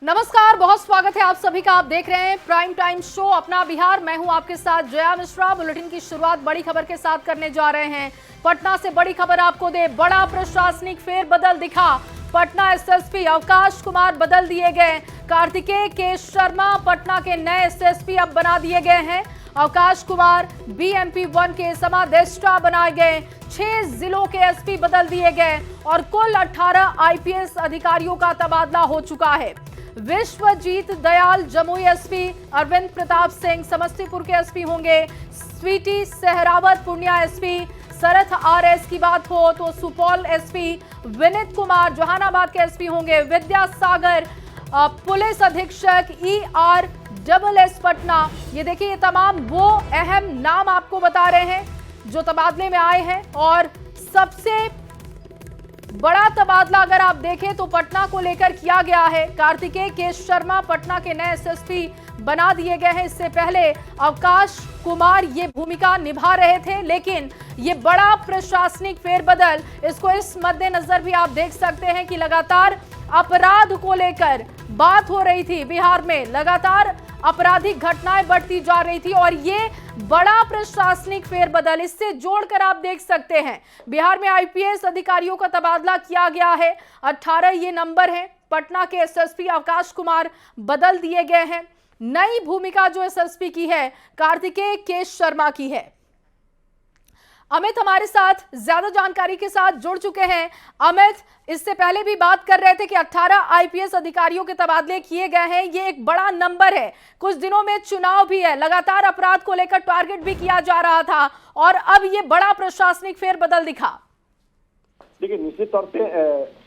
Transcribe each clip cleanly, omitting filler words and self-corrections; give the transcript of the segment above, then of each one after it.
नमस्कार, बहुत स्वागत है आप सभी का। आप देख रहे हैं प्राइम टाइम शो अपना बिहार। मैं हूं आपके साथ जया मिश्रा। बुलेटिन की शुरुआत बड़ी खबर के साथ करने जा रहे हैं। पटना से बड़ी खबर आपको दे, बड़ा प्रशासनिक फेरबदल दिखा। पटना एसएसपी अवकाश कुमार बदल दिए गए। कार्तिकेय के शर्मा पटना के नए एसएसपी अब बना दिए गए हैं। अवकाश कुमार बीएमपी 1 के समादेष्टा बनाए गए। 6 जिलों के एसपी बदल दिए गए और कुल 18 आईपीएस अधिकारियों का तबादला हो चुका है। विश्वजीत दयाल जमुई एसपी, अरविंद प्रताप सिंह समस्तीपुर के एसपी होंगे। स्वीटी सहरावत पूर्णिया एसपी। शरथ आरएस की बात हो तो सुपौल एसपी। विनीत कुमार जहानाबाद के एसपी होंगे। विद्यासागर पुलिस अधीक्षक ER पटना। ये देखिए, ये तमाम वो अहम नाम आपको बता रहे हैं जो तबादले में आए हैं। और सबसे बड़ा तबादला अगर आप देखें तो पटना को लेकर किया गया है। कार्तिकेय के शर्मा पटना के नए एसएसपी बना दिए गए हैं। इससे पहले अवकाश कुमार ये भूमिका निभा रहे थे, लेकिन ये बड़ा प्रशासनिक फेरबदल, इसको इस मद्देनजर भी आप देख सकते हैं कि लगातार अपराध को लेकर बात हो रही थी। बिहार में लगातार आपराधिक घटनाएं बढ़ती जा रही थी और ये बड़ा प्रशासनिक फेरबदल, इससे जोड़कर आप देख सकते हैं बिहार में आईपीएस अधिकारियों का तबादला किया गया है। 18 ये नंबर है। पटना के एसएसपी अवकाश कुमार बदल दिए गए हैं। नई भूमिका जो एसएसपी की है कार्तिकेय के शर्मा की है। अमित हमारे साथ ज्यादा जानकारी के साथ जुड़ चुके हैं। अमित, इससे पहले भी बात कर रहे थे कि 18 आईपीएस अधिकारियों के तबादले किए गए हैं। ये एक बड़ा नंबर है। कुछ दिनों में चुनाव भी है, लगातार अपराध को लेकर टारगेट भी किया जा रहा था और अब ये बड़ा प्रशासनिक फेरबदल दिखा। देखिए, निश्चित तौर पे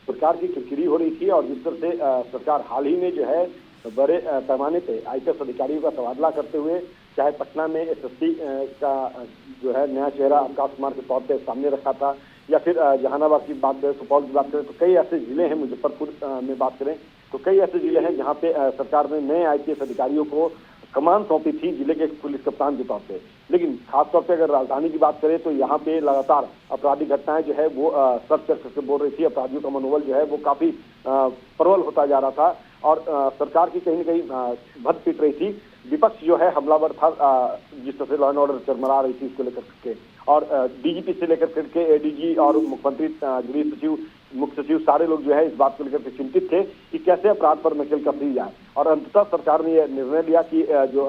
सरकार की किरकिरी हो रही थी और जिस तरह से सरकार हाल ही में जो है बड़े पैमाने पे आईपीएस अधिकारियों का तबादला करते हुए, चाहे पटना में एसएसपी का जो है नया चेहरा अवकाश कुमार के तौर पे सामने रखा था, या फिर जहानाबाद की बात करें, सुपौल की बात करें, तो कई ऐसे जिले हैं, मुजफ्फरपुर में बात करें तो कई ऐसे जिले हैं जहाँ पे सरकार ने नए आईपीएस अधिकारियों को कमान सौंपी थी जिले के पुलिस कप्तान के तौर पे। लेकिन खासतौर पे अगर राजधानी की बात करें तो यहाँ पे लगातार आपराधिक घटनाएं जो है वो सर चढ़ करके बोल रही थी। अपराधियों का मनोबल जो है वो काफी प्रबल होता जा रहा था और सरकार की कहीं न कहीं भद पीट रही थी। विपक्ष जो है हमलावर था, जिस तरह से लॉ एंड ऑर्डर चरमरा रही थी इसको लेकर के, और डीजीपी से लेकर करके एडीजी और मुख्यमंत्री, गृह सचिव, मुख्य सचिव, सारे लोग जो है इस बात को लेकर के चिंतित थे कि कैसे अपराध पर नकेल कसी जाए। और अंततः सरकार ने यह निर्णय लिया कि जो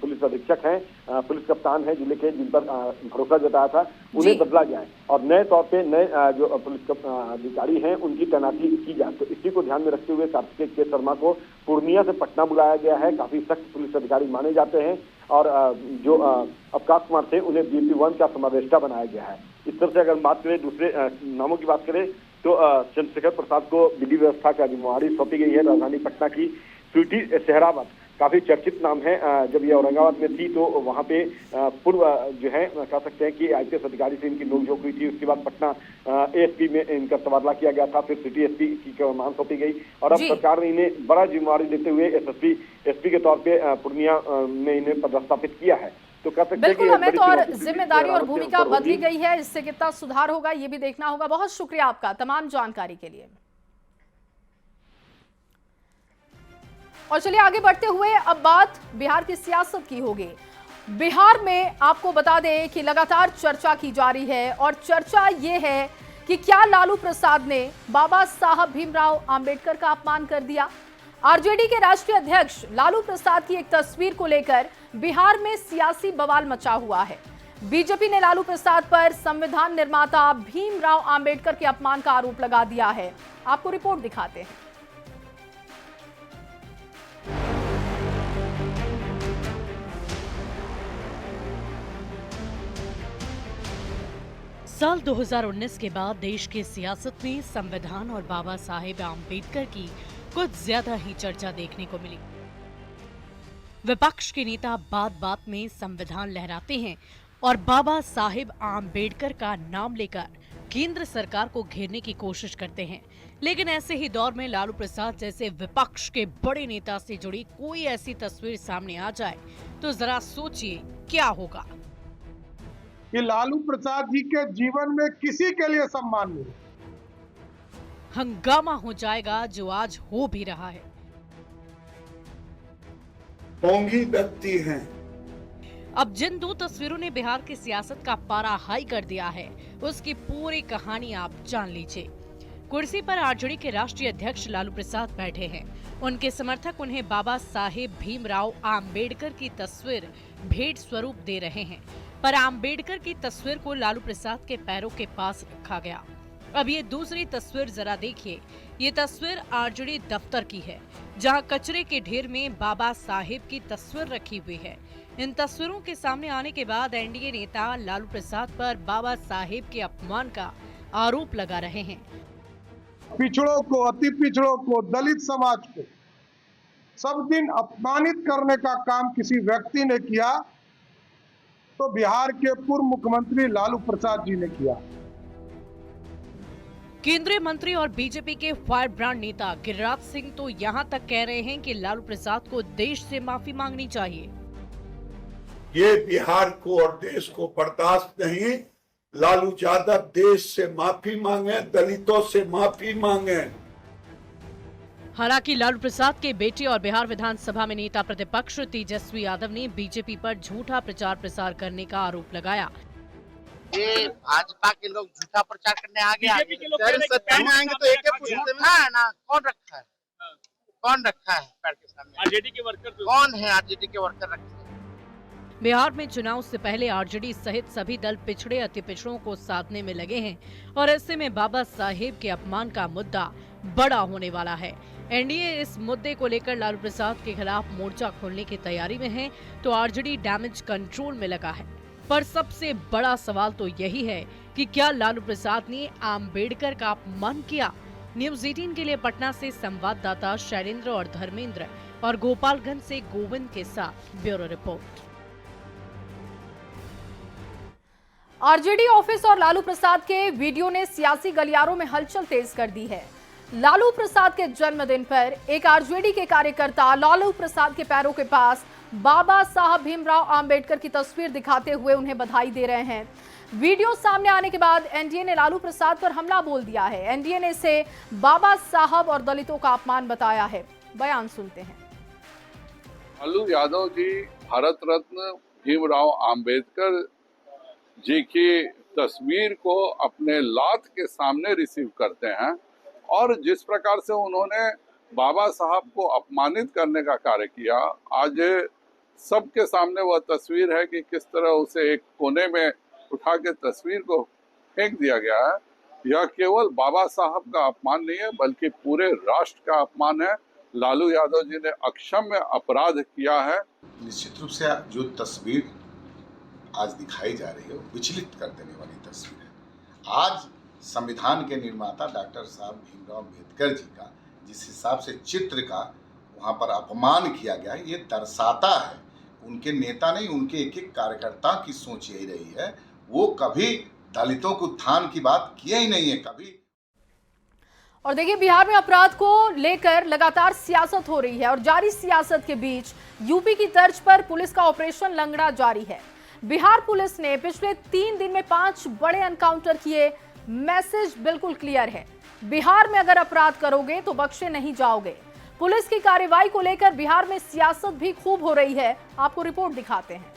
पुलिस अधीक्षक हैं, पुलिस कप्तान हैं जिले के, जिन पर भरोसा जताया था, उन्हें बदला जाए और नए तौर पे नए जो पुलिस अधिकारी हैं उनकी तैनाती की जाए। तो इसी को ध्यान में रखते हुए कार्तिकेय के शर्मा को पूर्णिया से पटना बुलाया गया है। काफी सख्त पुलिस अधिकारी माने जाते हैं और जो अवकाश कुमार थे उन्हें बीएमपी 1 का समादेष्टा बनाया गया है। इस तरह से अगर बात करें, दूसरे नामों की बात करें तो चंद्रशेखर प्रसाद को विधि व्यवस्था का जिम्मेवारी सौंपी गई है। राजधानी पटना की स्वीटी सहरावत काफी चर्चित नाम है। जब ये औरंगाबाद में थी तो वहाँ पे पूर्व जो है कह सकते हैं कि आईपीएस अधिकारी से इनकी नोकझोंक हुई थी। उसके बाद पटना एएसपी में इनका तबादला किया गया था, फिर सिटी एसपी की कमान सौंपी गई और अब सरकार ने इन्हें बड़ा जिम्मेवारी देते हुए एसपी के तौर पे पूर्णिया में इन्हें पदस्थापित किया है। तो कह सकते हैं बिल्कुल हमें तो, और जिम्मेदारी और भूमिका बदली गई है, इससे कितना सुधार होगा ये भी देखना होगा। बहुत शुक्रिया आपका तमाम जानकारी के लिए। और चलिए आगे बढ़ते हुए अब बात बिहार की सियासत की होगी। बिहार में आपको बता दें कि लगातार चर्चा की जा रही है और चर्चा ये है कि क्या लालू प्रसाद ने बाबा साहब भीमराव अंबेडकर का अपमान कर दिया। आरजेडी के राष्ट्रीय अध्यक्ष लालू प्रसाद की एक तस्वीर को लेकर बिहार में सियासी बवाल मचा हुआ है। बीजेपी ने लालू प्रसाद पर संविधान निर्माता भीमराव अंबेडकर के अपमान का आरोप लगा दिया है। आपको रिपोर्ट दिखाते हैं। साल 2019 के बाद देश की सियासत में संविधान और बाबा साहेब आम्बेडकर की कुछ ज्यादा ही चर्चा देखने को मिली। विपक्ष के नेता बात बात में संविधान लहराते हैं और बाबा साहेब आम्बेडकर का नाम लेकर केंद्र सरकार को घेरने की कोशिश करते हैं। लेकिन ऐसे ही दौर में लालू प्रसाद जैसे विपक्ष के बड़े नेता से जुड़ी कोई ऐसी तस्वीर सामने आ जाए तो जरा सोचिए क्या होगा। कि लालू प्रसाद जी के जीवन में किसी के लिए सम्मान नहीं। हंगामा हो जाएगा जो आज हो भी रहा है। ढोंगी व्यक्ति हैं। अब जिन दो तस्वीरों ने बिहार की सियासत का पारा हाई कर दिया है, उसकी पूरी कहानी आप जान लीजिए। कुर्सी पर आरजेडी के राष्ट्रीय अध्यक्ष लालू प्रसाद बैठे हैं। उनके समर्थक उन्हें बाबा साहेब भीमराव आम्बेडकर की तस्वीर भेंट स्वरूप दे रहे हैं, पर आम्बेडकर की तस्वीर को लालू प्रसाद के पैरों के पास रखा गया। अब ये दूसरी तस्वीर जरा देखिए। ये तस्वीर आरजेडी दफ्तर की है, जहां कचरे के ढेर में बाबा साहेब की तस्वीर रखी हुई है। इन तस्वीरों के सामने आने के बाद एनडीए नेता लालू प्रसाद पर बाबा साहेब के अपमान का आरोप लगा रहे हैं। पिछड़ों को, अति पिछड़ों को, दलित समाज को सब दिन अपमानित करने का काम किसी व्यक्ति ने किया तो बिहार के पूर्व मुख्यमंत्री लालू प्रसाद जी ने किया। केंद्रीय मंत्री और बीजेपी के फायर ब्रांड नेता गिरिराज सिंह तो यहां तक कह रहे हैं कि लालू प्रसाद को देश से माफी मांगनी चाहिए। ये बिहार को और देश को बर्दाश्त नहीं। लालू यादव देश से माफी मांगे, दलितों से माफी मांगे। हालांकि लालू प्रसाद के बेटे और बिहार विधानसभा में नेता प्रतिपक्ष तेजस्वी यादव ने बीजेपी पर झूठा प्रचार प्रसार करने का आरोप लगाया। ये भाजपा के लोग झूठा प्रचार करने आ गए। बीजेपी के लोग कह रहे हैं कि में आएंगे तो एक पूछते हैं ना, कौन रखा है, कौन रखा है पैर के सामने? आरजेडी के वर्कर कौन है आरजेडी के वर्कर रखे? बिहार में चुनाव से पहले आरजेडी सहित सभी दल पिछड़े अति पिछड़ों को साधने में लगे हैं और ऐसे में बाबा साहेब के अपमान का मुद्दा बड़ा होने वाला है। एनडीए इस मुद्दे को लेकर लालू प्रसाद के खिलाफ मोर्चा खोलने की तैयारी में है, तो आरजेडी डैमेज कंट्रोल में लगा है। पर सबसे बड़ा सवाल तो यही है कि क्या लालू प्रसाद ने आम्बेडकर का अपमान किया? न्यूज़ 18 के लिए पटना से संवाददाता शैलेंद्र और धर्मेंद्र और गोपालगंज से गोविंद के साथ ब्यूरो रिपोर्ट। आरजेडी ऑफिस और लालू प्रसाद के वीडियो ने सियासी गलियारों में हलचल तेज कर दी है। लालू प्रसाद के जन्मदिन पर एक आरजेडी के कार्यकर्ता लालू प्रसाद के पैरों के पास बाबा साहब भीमराव आम्बेडकर की तस्वीर दिखाते हुए उन्हें बधाई दे रहे हैं। वीडियो सामने आने के बाद एनडीए ने लालू प्रसाद पर हमला बोल दिया है। एनडीए ने इसे बाबा साहब और दलितों का अपमान बताया है। बयान सुनते हैं। लालू यादव जी भारत रत्न भीमराव आम्बेडकर जी की तस्वीर को अपने लात के सामने रिसीव करते हैं और जिस प्रकार से उन्होंने बाबा साहब को अपमानित करने का कार्य किया, आज सबके सामने वह तस्वीर है कि किस तरह उसे एक कोने में उठा के तस्वीर को फेंक दिया गया है। यह केवल बाबा साहब का अपमान नहीं है, बल्कि पूरे राष्ट्र का अपमान है। लालू यादव जी ने अक्षम्य अपराध किया है। निश्चित रूप से जो तस्वीर आज दिखाई जा रही है वो विचलित कर देने वाली तस्वीर है। आज संविधान के निर्माता डॉक्टर साहब भीमराव अम्बेडकर जी का जिस हिसाब से चित्र का वहाँ पर अपमान किया गया है, ये दर्शाता है उनके नेता नहीं, उनके एक एक कार्यकर्ता की सोच यही रही है। वो कभी दलितों के उत्थान की बात किया ही नहीं है कभी। और देखिए, बिहार में अपराध को लेकर लगातार सियासत हो रही है और जारी सियासत के बीच यूपी की तर्ज पर पुलिस का ऑपरेशन लंगड़ा जारी है। बिहार पुलिस ने पिछले 3 दिन में 5 बड़े एनकाउंटर किए। मैसेज बिल्कुल क्लियर है, बिहार में अगर अपराध करोगे तो बख्शे नहीं जाओगे। पुलिस की कार्रवाई को लेकर बिहार में सियासत भी खूब हो रही है। आपको रिपोर्ट दिखाते हैं।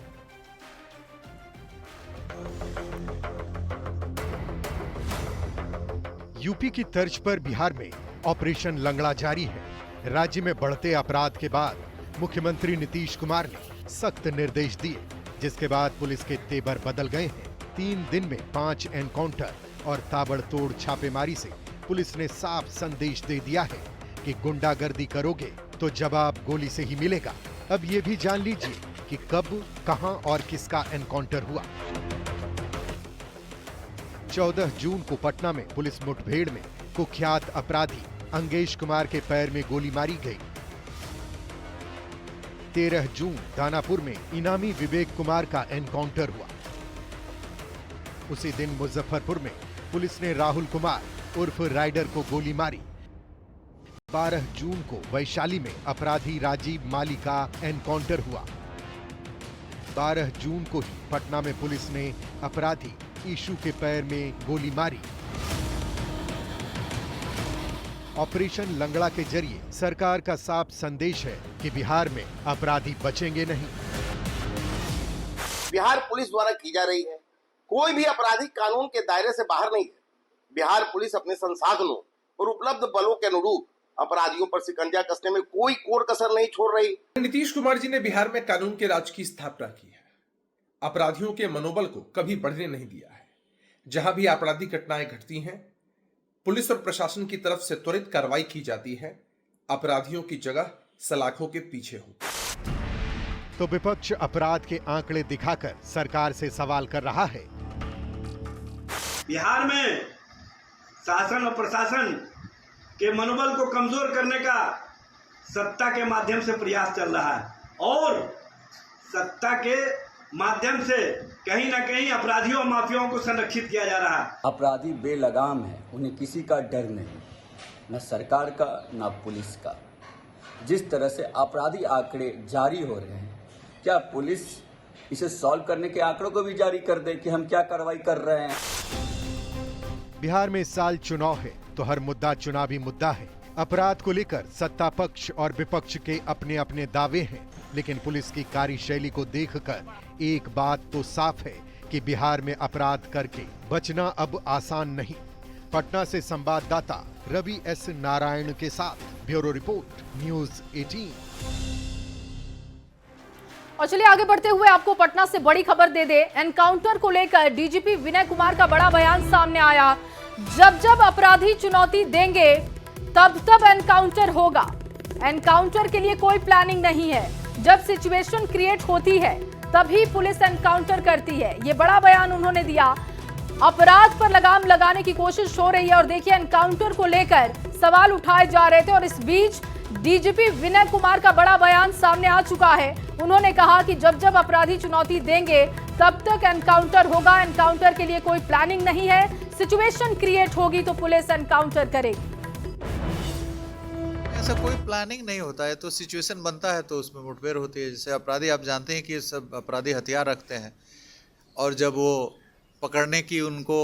यूपी की तर्ज पर बिहार में ऑपरेशन लंगड़ा जारी है। राज्य में बढ़ते अपराध के बाद मुख्यमंत्री नीतीश कुमार ने सख्त निर्देश दिए, जिसके बाद पुलिस के तेवर बदल गए हैं। 3 दिन में 5 एनकाउंटर और ताबड़तोड़ छापेमारी से पुलिस ने साफ संदेश दे दिया है कि गुंडागर्दी करोगे तो जवाब गोली से ही मिलेगा। अब ये भी जान लीजिए कि कब, कहां और किसका एनकाउंटर हुआ। 14 जून को पटना में पुलिस मुठभेड़ में कुख्यात अपराधी अंगेश कुमार के पैर में गोली मारी गई। 13 जून दानापुर में इनामी विवेक कुमार का एनकाउंटर हुआ। उसी दिन मुजफ्फरपुर में पुलिस ने राहुल कुमार उर्फ राइडर को गोली मारी। 12 जून को वैशाली में अपराधी राजीव माली का एनकाउंटर हुआ। 12 जून को ही पटना में पुलिस ने अपराधी ईशू के पैर में गोली मारी। ऑपरेशन लंगड़ा के जरिए सरकार का साफ संदेश है कि बिहार में अपराधी बचेंगे नहीं। बिहार पुलिस द्वारा की जा रही है, कोई भी अपराधी कानून के दायरे से बाहर नहीं है। बिहार पुलिस अपने संसाधनों और उपलब्ध बलों के अनुरूप अपराधियों पर शिकंजा कसने में कोई कोर कसर नहीं छोड़ रही। नीतीश कुमार जी ने बिहार में कानून के राज की स्थापना की है, अपराधियों के मनोबल को कभी बढ़ने नहीं दिया है। जहां भी आपराधिक घटनाएं घटती हैं, पुलिस और प्रशासन की तरफ से त्वरित कार्रवाई की जाती है, अपराधियों की जगह सलाखों के पीछे हो। तो विपक्ष अपराध के आंकड़े दिखाकर सरकार से सवाल कर रहा है। बिहार में शासन और प्रशासन के मनोबल को कमजोर करने का सत्ता के माध्यम से प्रयास चल रहा है और सत्ता के माध्यम से कहीं ना कहीं अपराधियों और माफियाओं को संरक्षित किया जा रहा है। अपराधी बेलगाम है, उन्हें किसी का डर नहीं, न सरकार का न पुलिस का। जिस तरह से आपराधिक आंकड़े जारी हो रहे हैं, क्या पुलिस इसे सॉल्व करने के आंकड़ों को भी जारी कर दे कि हम क्या कार्रवाई कर रहे हैं। बिहार में इस साल चुनाव है तो हर मुद्दा चुनावी मुद्दा है। अपराध को लेकर सत्ता पक्ष और विपक्ष के अपने अपने दावे हैं, लेकिन पुलिस की कार्यशैली को देखकर एक बात तो साफ है कि बिहार में अपराध करके बचना अब आसान नहीं। पटना से संवाददाता रवि एस नारायण के साथ ब्यूरो रिपोर्ट, न्यूज़ 18। और चलिए आगे बढ़ते हुए आपको पटना से बड़ी खबर दे दे। एनकाउंटर को लेकर डीजीपी विनय कुमार का बड़ा बयान सामने आया। जब जब अपराधी चुनौती देंगे तब तब एनकाउंटर होगा। एनकाउंटर के लिए कोई प्लानिंग नहीं है। जब सिचुएशन क्रिएट होती है तभी पुलिस एनकाउंटर करती है। ये बड़ा बयान उन्होंने दिया। अपराध पर लगाम लगाने की कोशिश हो रही है और देखिए एनकाउंटर को लेकर सवाल उठाए जा रहे थे और इस बीच डीजीपी विनय कुमार का बड़ा बयान सामने आ चुका है। उन्होंने कहा कि जब जब अपराधी चुनौती देंगे तब तक एनकाउंटर होगा। एनकाउंटर के लिए कोई प्लानिंग नहीं है। सिचुएशन क्रिएट होगी तो पुलिस एनकाउंटर करेगी। ऐसा कोई प्लानिंग नहीं होता है, तो सिचुएशन बनता है तो उसमें मुठभेड़ होती है। जैसे अपराधी, आप जानते हैं कि सब अपराधी हथियार रखते हैं और जब वो पकड़ने की उनको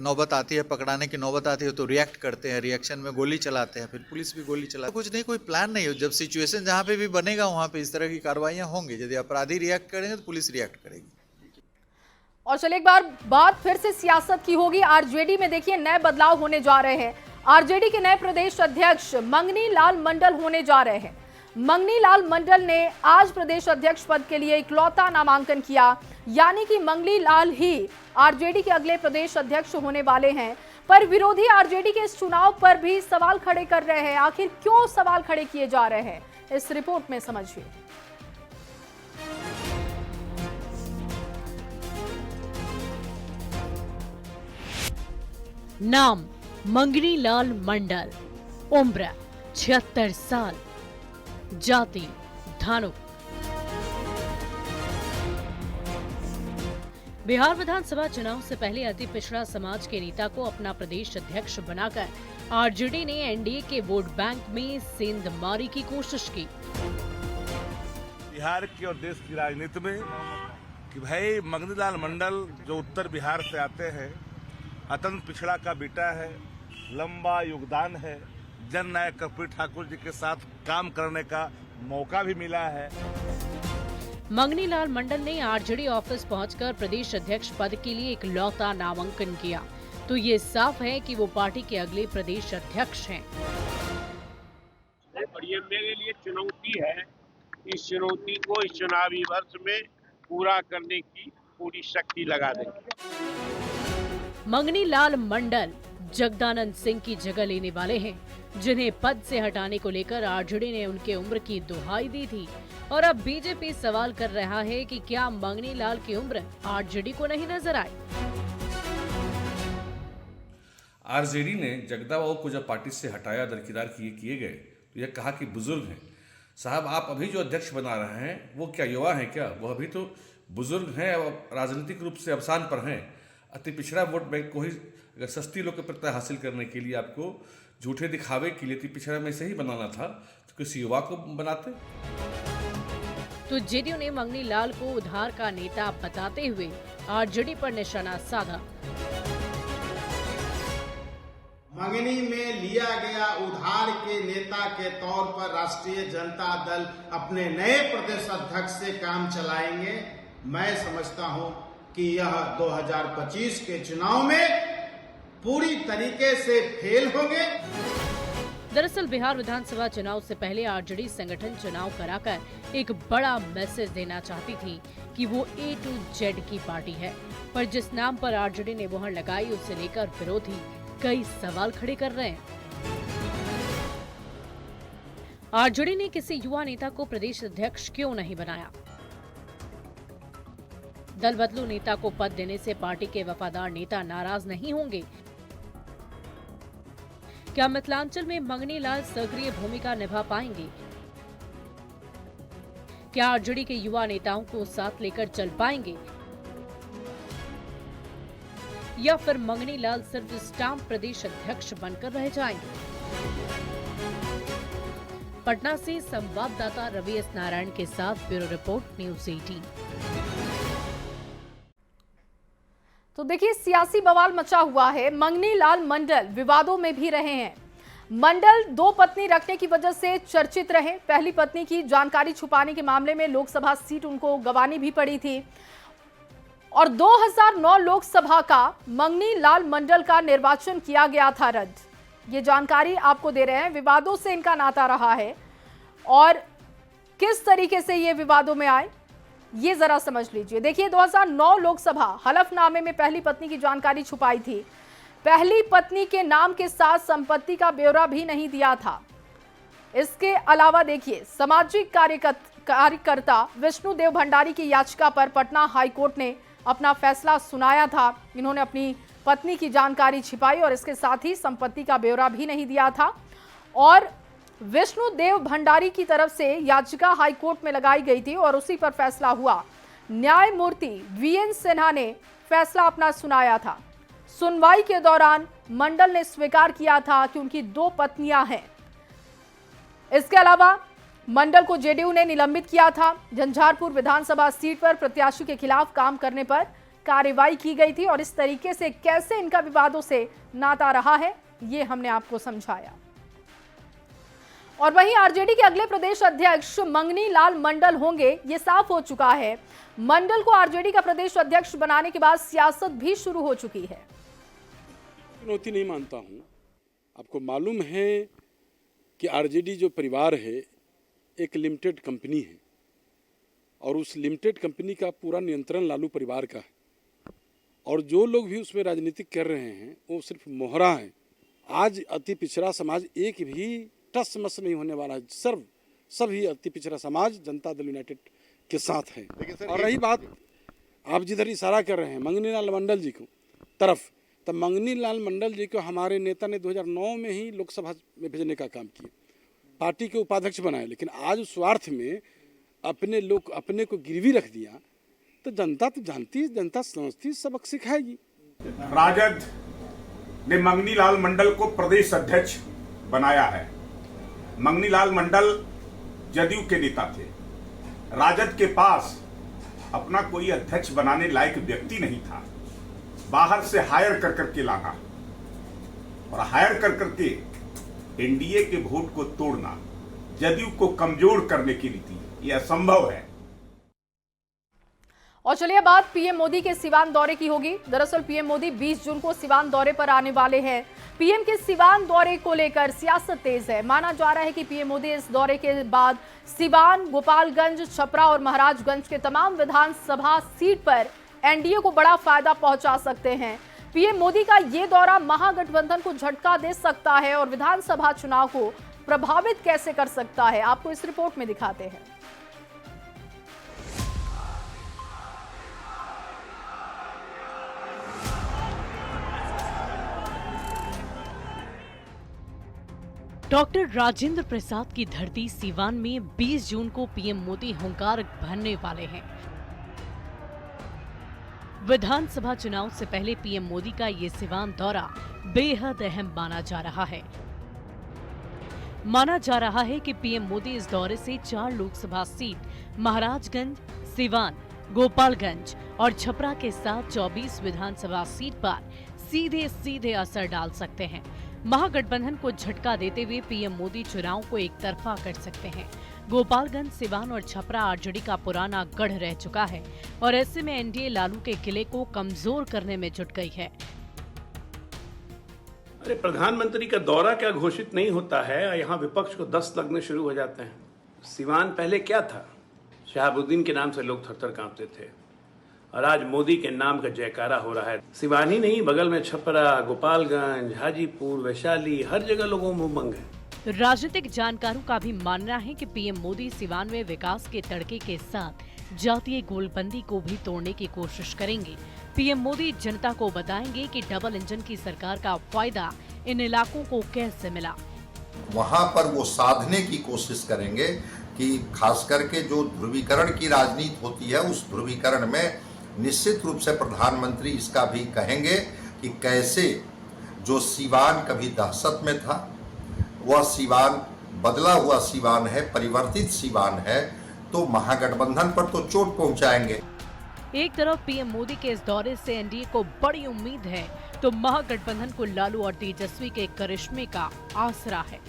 नौबत आती है, पकड़ाने की नौबत आती है तो रिएक्ट करते हैं, रिएक्शन में गोली चलाते हैं, फिर पुलिस भी गोली चलाती है। कुछ नहीं, कोई प्लान नहीं हो। जब सिचुएशन जहाँ पे भी बनेगा वहाँ पे इस तरह की कार्रवाइयाँ होंगी। यदि अपराधी रिएक्ट करेंगे तो पुलिस रिएक्ट करेगी। और चलिए एक बार बात फिर से सियासत की होगी। आरजेडी में देखिए नए बदलाव होने जा रहे हैं। आरजेडी के नए प्रदेश अध्यक्ष मंगनी लाल मंडल होने जा रहे हैं। मंगनी लाल मंडल ने आज प्रदेश अध्यक्ष पद के लिए इकलौता नामांकन किया, यानी कि मंगनी लाल ही आरजेडी के अगले प्रदेश अध्यक्ष होने वाले हैं। पर विरोधी आरजेडी के इस चुनाव पर भी सवाल खड़े कर रहे हैं। आखिर क्यों सवाल खड़े किए जा रहे हैं, इस रिपोर्ट में समझिए। नाम मंगनी लाल मंडल, उम्र 76 साल, जाति धानुक। बिहार विधानसभा चुनाव से पहले अति पिछड़ा समाज के नेता को अपना प्रदेश अध्यक्ष बनाकर आरजेडी ने एनडीए के वोट बैंक में सेंधमारी की कोशिश की। बिहार की और देश की राजनीति में कि भाई मंगनी लाल मंडल जो उत्तर बिहार से आते हैं, अत्यंत पिछड़ा का बेटा है, लंबा योगदान है, जन नायक कर्पूरी ठाकुर जी के साथ काम करने का मौका भी मिला है। मंगनी लाल मंडल ने आरजेडी ऑफिस पहुंचकर प्रदेश अध्यक्ष पद के लिए इकलौता नामांकन किया, तो ये साफ है कि वो पार्टी के अगले प्रदेश अध्यक्ष हैं। और ये मेरे लिए चुनौती है। इस चुनौती को इस चुनावी वर्ष में पूरा करने की पूरी शक्ति लगा देंगे। मंगनी लाल मंडल जगदानंद सिंह की जगह लेने वाले हैं, जिन्हें पद से हटाने को लेकर आरजेडी ने उनके उम्र की दुहाई दी थी। और अब बीजेपी सवाल कर रहा है कि क्या मंगनी लाल की उम्र आरजेडी को नहीं नजर आई। आरजेडी ने जगदा बाबू को जब पार्टी से हटाया, दरकिनार किए गए, तो यह कहा कि बुजुर्ग हैं साहब, आप अभी जो अध्यक्ष बना रहे हैं वो क्या युवा हैं क्या? वो अभी तो बुजुर्ग हैं और राजनीतिक रूप से अवसान पर हैं। अति पिछड़ा वोट बैंक को ही अगर सस्ती लोकप्रियता हासिल करने के लिए, आपको झूठे दिखावे के लिए अति पिछड़ा में से ही बनाना था तो किसी युवा को बनाते। तो जेडीयू ने मंगनी लाल को उधार का नेता बताते हुए आरजेडी पर निशाना साधा। मंगनी में लिया गया उधार के नेता के तौर पर राष्ट्रीय जनता दल अपने नए प्रदेश अध्यक्ष से काम चलाएंगे। मैं समझता हूं कि यह 2025 के चुनाव में पूरी तरीके से फेल होंगे। दरअसल बिहार विधानसभा चुनाव से पहले आरजेडी संगठन चुनाव कराकर एक बड़ा मैसेज देना चाहती थी कि वो A to Z की पार्टी है, पर जिस नाम पर आरजेडी ने मुहर लगाई उसे लेकर विरोधी कई सवाल खड़े कर रहे हैं। आरजेडी ने किसी युवा नेता को प्रदेश अध्यक्ष क्यों नहीं बनाया? दल बदलू नेता को पद देने से पार्टी के वफादार नेता नाराज नहीं होंगे? क्या मिथिलांचल में मंगनी लाल सक्रिय भूमिका निभा पाएंगे? क्या आरजेडी के युवा नेताओं को साथ लेकर चल पाएंगे, या फिर मंगनी लाल सिर्फ स्टाम्प प्रदेश अध्यक्ष बनकर रह जाएंगे? पटना से संवाददाता रवि एस नारायण के साथ ब्यूरो रिपोर्ट न्यूज़ 18। तो देखिए, सियासी बवाल मचा हुआ है। मंगनी लाल मंडल विवादों में भी रहे हैं। मंडल 2 पत्नी रखने की वजह से चर्चित रहे। पहली पत्नी की जानकारी छुपाने के मामले में लोकसभा सीट उनको गंवानी भी पड़ी थी और 2009 लोकसभा का मंगनी लाल मंडल का निर्वाचन किया गया था रद्द। ये जानकारी आपको दे रहे हैं। विवादों से इनका नाता रहा है और किस तरीके से ये विवादों में आए ये जरा समझ लीजिए। देखिए, 2009 लोकसभा हलफनामे में पहली पत्नी की जानकारी छुपाई थी। पहली पत्नी के नाम के साथ संपत्ति का ब्यौरा भी नहीं दिया था। इसके अलावा देखिए, सामाजिक कार्यकर्ता विष्णुदेव भंडारी की याचिका पर पटना हाईकोर्ट ने अपना फैसला सुनाया था। इन्होंने अपनी पत्नी की जानकारी छिपाई और इसके साथ ही संपत्ति का ब्यौरा भी नहीं दिया था और विष्णुदेव भंडारी की तरफ से याचिका हाईकोर्ट में लगाई गई थी और उसी पर फैसला हुआ। न्यायमूर्ति VN सिन्हा ने फैसला अपना सुनाया था। सुनवाई के दौरान मंडल ने स्वीकार किया था कि उनकी 2 पत्नियां हैं। इसके अलावा मंडल को जेडीयू ने निलंबित किया था। झंझारपुर विधानसभा सीट पर प्रत्याशी के खिलाफ काम करने पर कार्रवाई की गई थी और इस तरीके से कैसे इनका विवादों से नाता रहा है ये हमने आपको समझाया। और वहीं आरजेडी के अगले प्रदेश अध्यक्ष मंगनी लाल मंडल होंगे, ये साफ हो चुका है। मंडल को आरजेडी का प्रदेश अध्यक्ष बनाने के बाद सियासत भी शुरू हो चुकी है। चुनौती नहीं मानता हूं। आपको मालूम है कि आरजेडी जो परिवार है एक लिमिटेड कंपनी है और उस लिमिटेड कंपनी का पूरा नियंत्रण लालू परिवार का है और जो लोग भी उसमें राजनीतिक कर रहे हैं वो सिर्फ मोहरा है। आज अति पिछड़ा समाज एक भी टस मस नहीं होने वाला है। सभी अति पिछड़ा समाज जनता दल यूनाइटेड के साथ है। और रही बात आप जिधर इशारा कर रहे हैं मंगनी लाल मंडल जी को तरफ, तो मंगनी लाल मंडल जी को हमारे नेता ने 2009 में ही लोकसभा में भेजने का काम किया, पार्टी के उपाध्यक्ष बनाए, लेकिन आज उस स्वार्थ में अपने को गिरवी रख दिया। तो जनता तो जानती, जनता समझती, सबक सिखाएगी। राजद ने मंगनी लाल मंडल को प्रदेश अध्यक्ष बनाया है। मंगनी लाल मंडल जदयू के नेता थे। राजद के पास अपना कोई अध्यक्ष बनाने लायक व्यक्ति नहीं था। बाहर से हायर कर करके लाना और हायर कर करके एनडीए के वोट को तोड़ना, जदयू को कमजोर करने की नीति, यह असंभव है। और चलिए बात पीएम मोदी के सिवान दौरे की होगी। दरअसल पीएम मोदी 20 जून को सिवान दौरे पर आने वाले हैं। पीएम के सिवान दौरे को लेकर सियासत तेज है। माना जा रहा है कि पीएम मोदी इस दौरे के बाद सिवान, गोपालगंज, छपरा और महाराजगंज के तमाम विधानसभा सीट पर एनडीए को बड़ा फायदा पहुंचा सकते हैं। पीएम मोदी का ये दौरा महागठबंधन को झटका दे सकता है और विधानसभा चुनाव को प्रभावित कैसे कर सकता है, आपको इस रिपोर्ट में दिखाते हैं। डॉक्टर राजेंद्र प्रसाद की धरती सीवान में 20 जून को पीएम मोदी हुंकार भरने वाले हैं। विधानसभा चुनाव से पहले पीएम मोदी का ये सिवान दौरा बेहद अहम माना जा रहा है। माना जा रहा है कि पीएम मोदी इस दौरे से 4 लोकसभा सीट महाराजगंज, सिवान, गोपालगंज और छपरा के साथ 24 विधानसभा सीट पर सीधे असर डाल सकते हैं। महागठबंधन को झटका देते हुए पीएम मोदी चुनाव को एक तरफा कर सकते हैं। गोपालगंज, सिवान और छपरा आरजेडी का पुराना गढ़ रह चुका है और ऐसे में एनडीए लालू के किले को कमजोर करने में जुट गई है। अरे प्रधानमंत्री का दौरा क्या घोषित नहीं होता है, यहाँ विपक्ष को 10 लगने शुरू हो जाते हैं। सिवान पहले क्या था? शहाबुद्दीन के नाम से लोग थर-थर कांपते थे और आज मोदी के नाम का जयकारा हो रहा है। सिवान ही नहीं, बगल में छपरा, गोपालगंज, हाजीपुर, वैशाली, हर जगह लोगों में उमंग है। राजनीतिक जानकारों का भी मानना है कि पीएम मोदी सिवान में विकास के तड़के के साथ जातीय गोलबंदी को भी तोड़ने की कोशिश करेंगे। पीएम मोदी जनता को बताएंगे कि डबल इंजन की सरकार का फायदा इन इलाकों को कैसे मिला। वहां पर वो साधने की कोशिश करेंगे कि खास करके जो ध्रुवीकरण की राजनीति होती है, उस ध्रुवीकरण में निश्चित रूप से प्रधानमंत्री इसका भी कहेंगे कि कैसे जो सिवान कभी दहशत में था, वह सिवान बदला हुआ सिवान है, परिवर्तित सिवान है, तो महागठबंधन पर तो चोट पहुंचाएंगे। एक तरफ पीएम मोदी के इस दौरे से एनडीए को बड़ी उम्मीद है, तो महागठबंधन को लालू और तेजस्वी के करिश्मे का आसरा है।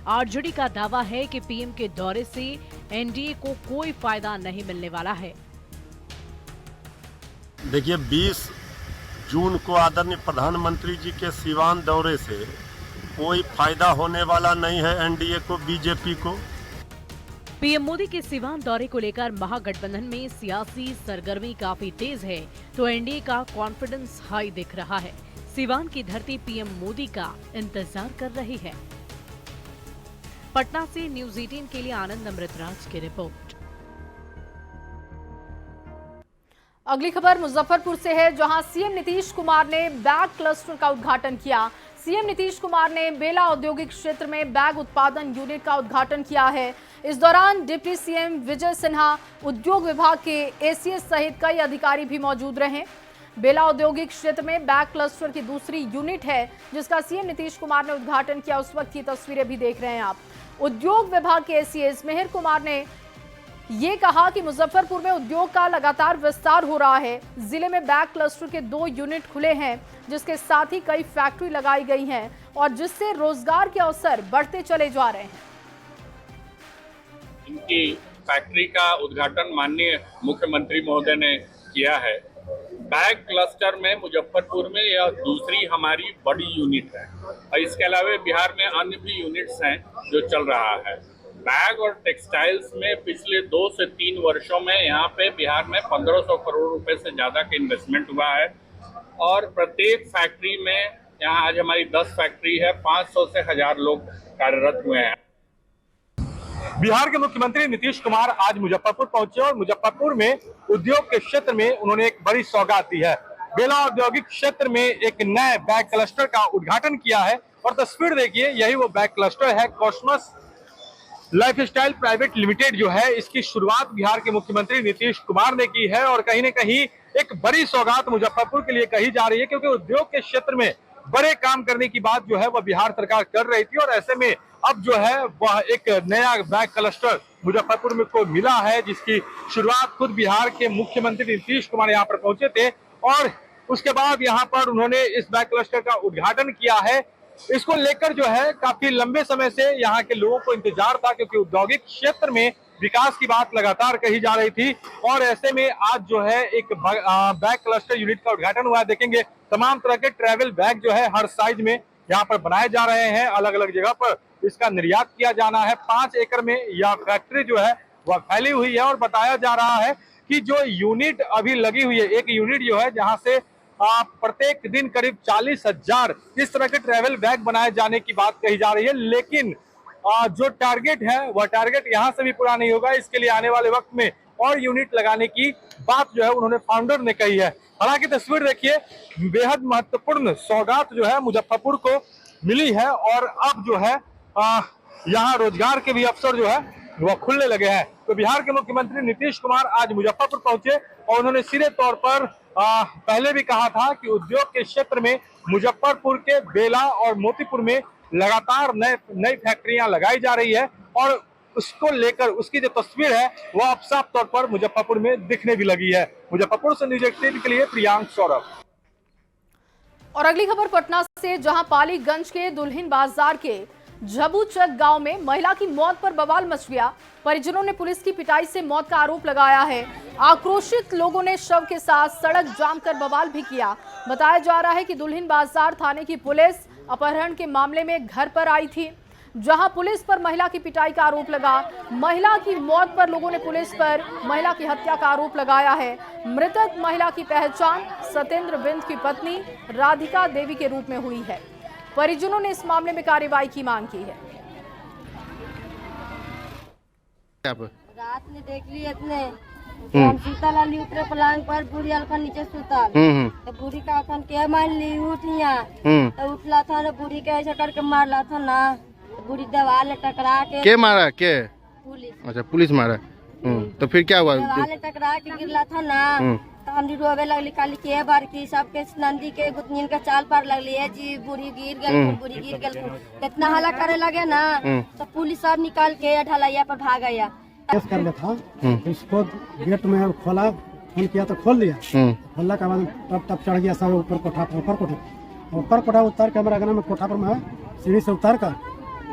आरजेडी का दावा है कि पीएम के दौरे से एनडीए को कोई फायदा नहीं मिलने वाला है। देखिए, 20 जून को आदरणीय प्रधानमंत्री जी के सिवान दौरे से कोई फायदा होने वाला नहीं है एनडीए को, बीजेपी को। पीएम मोदी के सिवान दौरे को लेकर महागठबंधन में सियासी सरगर्मी काफी तेज है, तो एनडीए का कॉन्फिडेंस हाई दिख रहा है। सिवान की धरती पीएम मोदी का इंतजार कर रही है। पटना से न्यूज 18 के लिए आनंद अमृतराज की रिपोर्ट। अगली खबर मुजफ्फरपुर से है, जहां सीएम नीतीश कुमार ने बैग क्लस्टर का उद्घाटन किया। सीएम नीतीश कुमार ने बेला औद्योगिक क्षेत्र में बैग उत्पादन यूनिट का उद्घाटन किया है। इस दौरान डिप्टी सीएम विजय सिन्हा, उद्योग विभाग के एसीएस सहित कई अधिकारी भी मौजूद रहे। बेला औद्योगिक क्षेत्र में बैग क्लस्टर की दूसरी यूनिट है, जिसका सीएम नीतीश कुमार ने उद्घाटन किया। उस वक्त की तस्वीरें भी देख रहे हैं आप। उद्योग विभाग के एसीएस मिहिर कुमार ने ये कहा कि मुजफ्फरपुर में उद्योग का लगातार विस्तार हो रहा है। जिले में बैग क्लस्टर के 2 यूनिट खुले हैं, जिसके साथ ही कई फैक्ट्री लगाई गई हैं और जिससे रोजगार के अवसर बढ़ते चले जा रहे हैं। इनकी फैक्ट्री का उद्घाटन माननीय मुख्यमंत्री महोदय ने किया है। बैग क्लस्टर में मुजफ्फरपुर में यह दूसरी हमारी बड़ी यूनिट है और इसके अलावा बिहार में अन्य भी यूनिट्स हैं जो चल रहा है। बैग और टेक्सटाइल्स में पिछले 2 से 3 वर्षों में यहाँ पे बिहार में 1500 करोड़ रुपए से ज़्यादा का इन्वेस्टमेंट हुआ है और प्रत्येक फैक्ट्री में, यहाँ आज हमारी 10 फैक्ट्री है, 500 से 1000 लोग कार्यरत हुए हैं। बिहार के मुख्यमंत्री नीतीश कुमार आज मुजफ्फरपुर पहुंचे और मुजफ्फरपुर में उद्योग के क्षेत्र में उन्होंने एक बड़ी सौगात दी है। बेला औद्योगिक क्षेत्र में एक नए बैग क्लस्टर का उद्घाटन किया है और तस्वीर देखिए, यही वो बैग क्लस्टर है। कॉस्मस लाइफस्टाइल प्राइवेट लिमिटेड जो है, इसकी शुरुआत बिहार के मुख्यमंत्री नीतीश कुमार ने की है और कहीं न कहीं एक बड़ी सौगात मुजफ्फरपुर के लिए कही जा रही है, क्योंकि उद्योग के क्षेत्र में बड़े काम करने की बात जो है वह बिहार सरकार कर रही थी और ऐसे में अब जो है वह एक नया बैग क्लस्टर मुजफ्फरपुर में को मिला है, जिसकी शुरुआत खुद बिहार के मुख्यमंत्री नीतीश कुमार यहाँ पर पहुंचे थे और उसके बाद यहाँ पर उन्होंने इस बैग क्लस्टर का उद्घाटन किया है। इसको लेकर जो है काफी लंबे समय से यहाँ के लोगों को इंतजार था, क्योंकि औद्योगिक क्षेत्र में विकास की बात लगातार कही जा रही थी और ऐसे में आज जो है एक बैग क्लस्टर यूनिट का उद्घाटन हुआ है। देखेंगे तमाम तरह के ट्रैवल बैग जो है हर साइज में यहाँ पर बनाए जा रहे हैं। अलग अलग जगह पर इसका निर्यात किया जाना है। 5 एकड़ में यह फैक्ट्री जो है वह फैली हुई है और बताया जा रहा है कि जो यूनिट अभी लगी हुई है, एक यूनिट जो है जहाँ से प्रत्येक दिन करीब 40,000 इस तरह के ट्रैवल बैग बनाए जाने की बात कही जा रही है। लेकिन जो टारगेट है वह टारगेट यहाँ से भी पूरा नहीं होगा। इसके लिए आने वाले वक्त में और यूनिट लगाने की बात जो है उन्होंने फाउंडर ने कही है। हालांकि तस्वीर देखिए, बेहद महत्वपूर्ण सौगात जो है मुजफ्फरपुर को मिली है और अब जो है यहाँ रोजगार के भी अवसर जो है वह खुलने लगे हैं। तो बिहार के मुख्यमंत्री नीतीश कुमार आज मुजफ्फरपुर पहुंचे और उन्होंने सीधे तौर पर पहले भी कहा था कि उद्योग के क्षेत्र में मुजफ्फरपुर के बेला और मोतीपुर में लगातार नई फैक्ट्रियां लगाई जा रही है और उसको लेकर उसकी जो तस्वीर है वह अब साफ तौर पर मुजफ्फरपुर में दिखने भी लगी है। मुजफ्फरपुर से न्यूज 18 के लिए प्रियांक सौरभ। और अगली खबर पटना से जहां पालीगंज के दुल्हिन बाजार के झबूचक गांव में महिला की मौत पर बवाल मच गया। परिजनों ने पुलिस की पिटाई से मौत का आरोप लगाया है। आक्रोशित लोगों ने शव के साथ सड़क जाम कर बवाल भी किया। बताया जा रहा है कि दुल्हिन बाजार थाने की पुलिस अपहरण के मामले में घर पर आई थी, जहां पुलिस पर महिला की पिटाई का आरोप लगा। महिला की मौत पर लोगों ने पुलिस पर महिला की हत्या का आरोप लगाया है। मृतक महिला की पहचान सत्येंद्र बिंद की पत्नी राधिका देवी के रूप में हुई है। परिजनों ने इस मामले में कार्रवाई की मांग की है। रात में देख ली इतने हम सुतल अली ऊपर पलंग पर, बूढ़ी अलखन नीचे सुतल। तो बूढ़ी का अखन के मान ली उठिया तो उठला था ना, बूढ़ी के ऐसा करके मारला था ना, बूढ़ी दीवार टकरा के मारा के पुलिस। अच्छा पुलिस मारा। तो फिर क्या हुआ? दीवार टकरा के गिरला था ना, तो हम रोवे लगली काली के बार की सबके नंदी के गुतनीन का चाल पार लगली है जी, बूढ़ी गिर गल, बूढ़ी गिर गल। इतना हल्ला करे लगे ना तो पुलिस सब निकाल के ढलैया पर भाग गया। कर ले था उसको गेट में खोला, फोन किया तो खोल दिया। खोलने के बाद तब चढ़ गया सब ऊपर कोठा उतर के हमारे अगना में कोठा पर मैं सीढ़ी से उतर कर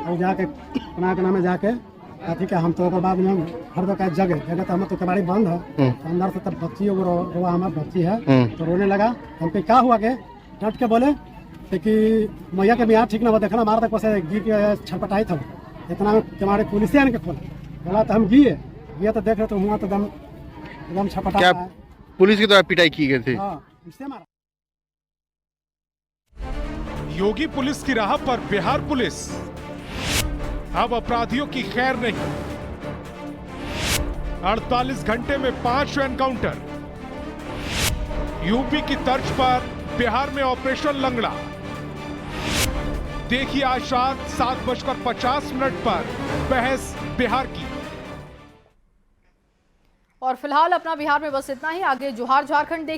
और जाके अपना अगना में जाके अथी के हम तो बाद में हर दो का जगह तो हम तो कबाड़ी बंद है, तो अंदर से तब बच्ची रोआ हमारी बच्ची है तो रोने लगा। हम क्या हुआ के डट के बोले कि मैया के यहाँ ठीक ना हुआ, देखना मार तक गिर के छटपटाई था। इतना हमारे पुलिस आने के बोला तो हम गए तो देख रहे तो हुआ तो एकदम छटपटा। क्या पुलिस की द्वारा पिटाई की गई थी? इससे मारा। योगी पुलिस की राह पर बिहार पुलिस अब अपराधियों की खैर नहीं। 48 घंटे में 5 एनकाउंटर। यूपी की तर्ज पर बिहार में ऑपरेशन लंगड़ा। देखिए आज रात 7:50 पर बहस बिहार की। और फिलहाल अपना बिहार में बस इतना ही। आगे जोहार झारखंड